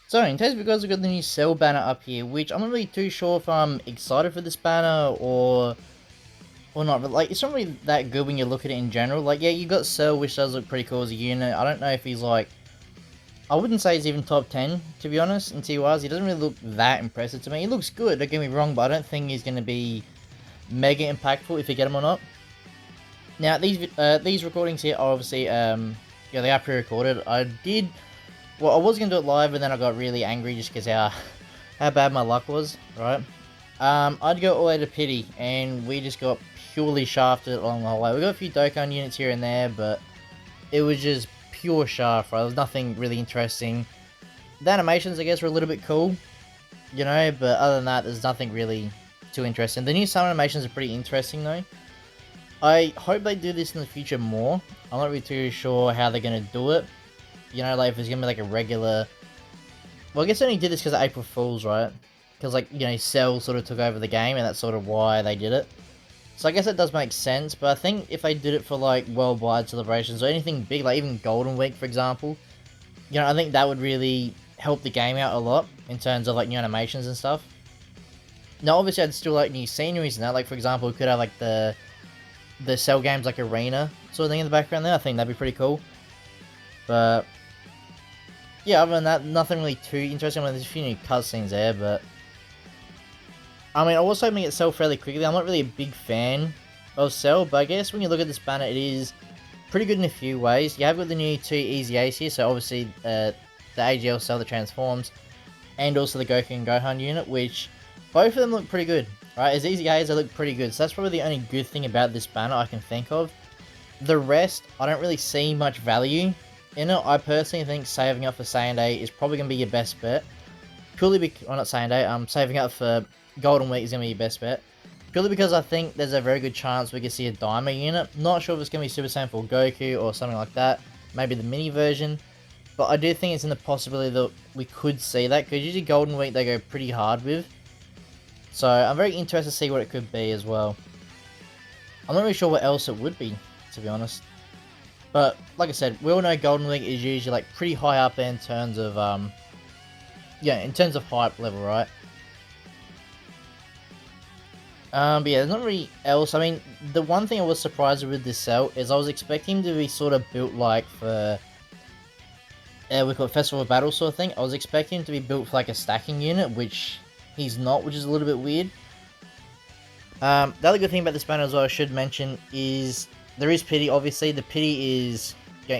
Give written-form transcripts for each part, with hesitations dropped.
So, in case because we've got the new Cell banner up here, which I'm not really too sure if I'm excited for this banner or not, but like, it's not really that good when you look at it in general. Like, yeah, you got Cell, which does look pretty cool as a unit. I don't know if he's like, I wouldn't say he's even top 10, to be honest, in TYs. He doesn't really look that impressive to me. He looks good, don't get me wrong, but I don't think he's going to be mega impactful if you get him or not. Now, these recordings here are obviously, yeah, they are pre-recorded. Well, I was going to do it live, and then I got really angry just because how bad my luck was, right? I'd go all the way to Pity, and we just got purely shafted along the whole way. We got a few Dokkan units here and there, but it was just pure shaft, right? There was nothing really interesting. The animations, I guess, were a little bit cool, you know, but other than that, there's nothing really too interesting. The new summon animations are pretty interesting, though. I hope they do this in the future more. I'm not really too sure how they're going to do it. You know, like, if it's going to be like a regular... Well, I guess they only did this because of April Fools, right? Because, like, you know, Cell sort of took over the game, and that's sort of why they did it. So I guess that does make sense, but I think if they did it for, like, worldwide celebrations or anything big, like even Golden Week, for example, you know, I think that would really help the game out a lot in terms of, like, new animations and stuff. Now, obviously, I'd still like new sceneries and that. Like, for example, we could have, like, the Cell games, like, arena sort of thing in the background there. I think that'd be pretty cool. But yeah, other than that, nothing really too interesting. I mean, there's a few new cutscenes there, but I mean, I was hoping it Cell fairly quickly. I'm not really a big fan of Cell, but I guess when you look at this banner, it is pretty good in a few ways. You have got the new 2 Easy Ace here, so obviously the AGL Cell that transforms, and also the Goku and Gohan unit, which both of them look pretty good, right? As Easy A's, they look pretty good, so that's probably the only good thing about this banner I can think of. The rest, I don't really see much value in it. I personally think saving up for Saiyan Day is probably going to be your best bet. Purely because, well, not Saiyan Day, saving up for Golden Week is going to be your best bet. Purely because I think there's a very good chance we could see a Daima unit. Not sure if it's going to be Super Saiyan 4 Goku or something like that. Maybe the mini version. But I do think it's in the possibility that we could see that, because usually Golden Week they go pretty hard with. So I'm very interested to see what it could be as well. I'm not really sure what else it would be, to be honest. But like I said, we all know Golden Week is usually like pretty high up there in terms of yeah, in terms of hype level, right? But yeah, there's not really else. I mean, the one thing I was surprised with this Cell is I was expecting him to be sort of built like for we call it Festival of Battle sort of thing. I was expecting him to be built for like a stacking unit, which he's not, which is a little bit weird. The other good thing about this banner as well I should mention is there is Pity. Obviously, the Pity is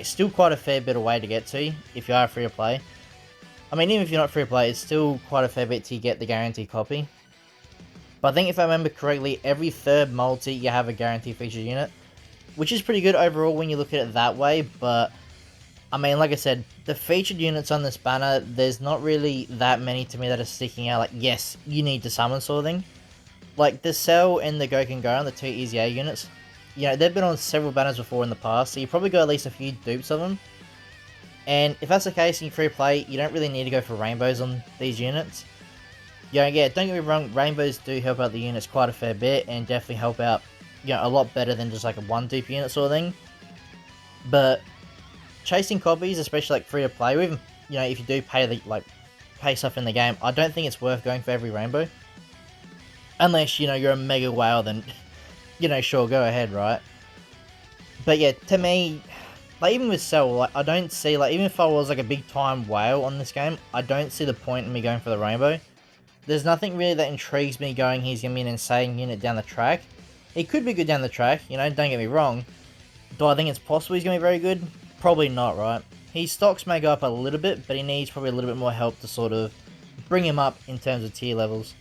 still quite a fair bit away to get to if you are free to play. I mean, even if you're not free to play, it's still quite a fair bit to get the guaranteed copy. But I think if I remember correctly, every third multi you have a guaranteed featured unit, which is pretty good overall when you look at it that way. But I mean, like I said, the featured units on this banner, there's not really that many to me that are sticking out. Like, yes, you need to summon sort of thing. Like the Cell and the Goku Gohan, the 2 Easy A units, you know, they've been on several banners before in the past, so you probably got at least a few dupes of them. And if that's the case and you're free to play, you don't really need to go for rainbows on these units. Yeah, don't get me wrong, rainbows do help out the units quite a fair bit, and definitely help out, you know, a lot better than just like a 1 dupe unit sort of thing. But chasing copies, especially like free to play, or even, you know, if you do pay stuff in the game, I don't think it's worth going for every rainbow. Unless, you know, you're a mega whale, then, you know, sure, go ahead, right? But yeah, to me, like, even with Cell, like, I don't see, like, even if I was, like, a big-time whale on this game, I don't see the point in me going for the rainbow. There's nothing really that intrigues me going, he's going to be an insane unit down the track. He could be good down the track, you know, don't get me wrong. Do I think it's possible he's going to be very good? Probably not, right? His stocks may go up a little bit, but he needs probably a little bit more help to sort of bring him up in terms of tier levels.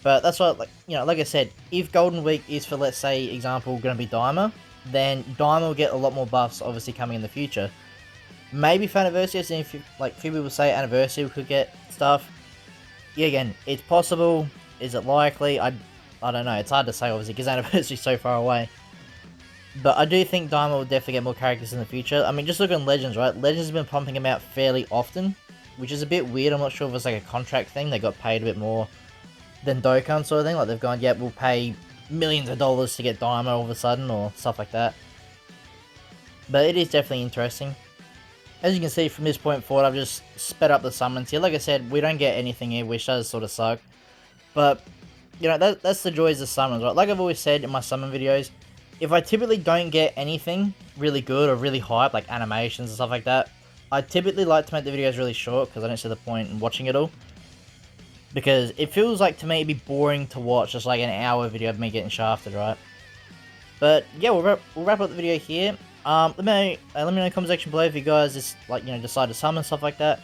But that's what, like, you know, like I said, if Golden Week is for, let's say, example, going to be Daima, then Daima will get a lot more buffs, obviously, coming in the future. Maybe for Anniversary, and if, like, few people say Anniversary we could get stuff. Yeah, again, it's possible. Is it likely? I don't know. It's hard to say, obviously, because Anniversary's so far away. But I do think Daima will definitely get more characters in the future. I mean, just look at Legends, right? Legends has been pumping them out fairly often, which is a bit weird. I'm not sure if it's like a contract thing. They got paid a bit more than Dokkan sort of thing. Like, they've gone, yeah, we'll pay millions of dollars to get Daima all of a sudden, or stuff like that. But it is definitely interesting. as you can see from this point forward, I've just sped up the summons here. Like I said, we don't get anything here, which does sort of suck. But, you know, that's the joys of summons, right? Like I've always said in my summon videos, if I typically don't get anything really good or really hype, like animations and stuff like that, I typically like to make the videos really short because I don't see the point in watching it all. Because it feels like, to me, it'd be boring to watch just like an hour video of me getting shafted, right? But yeah, we'll wrap up the video here. Let me know in the comment section below if you guys just, like, you know, decide to summon stuff like that,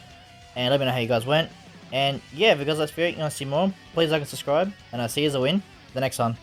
and let me know how you guys went. And yeah, if you guys like this video, you want to see more, please like and subscribe, and I'll see you as I win the next one.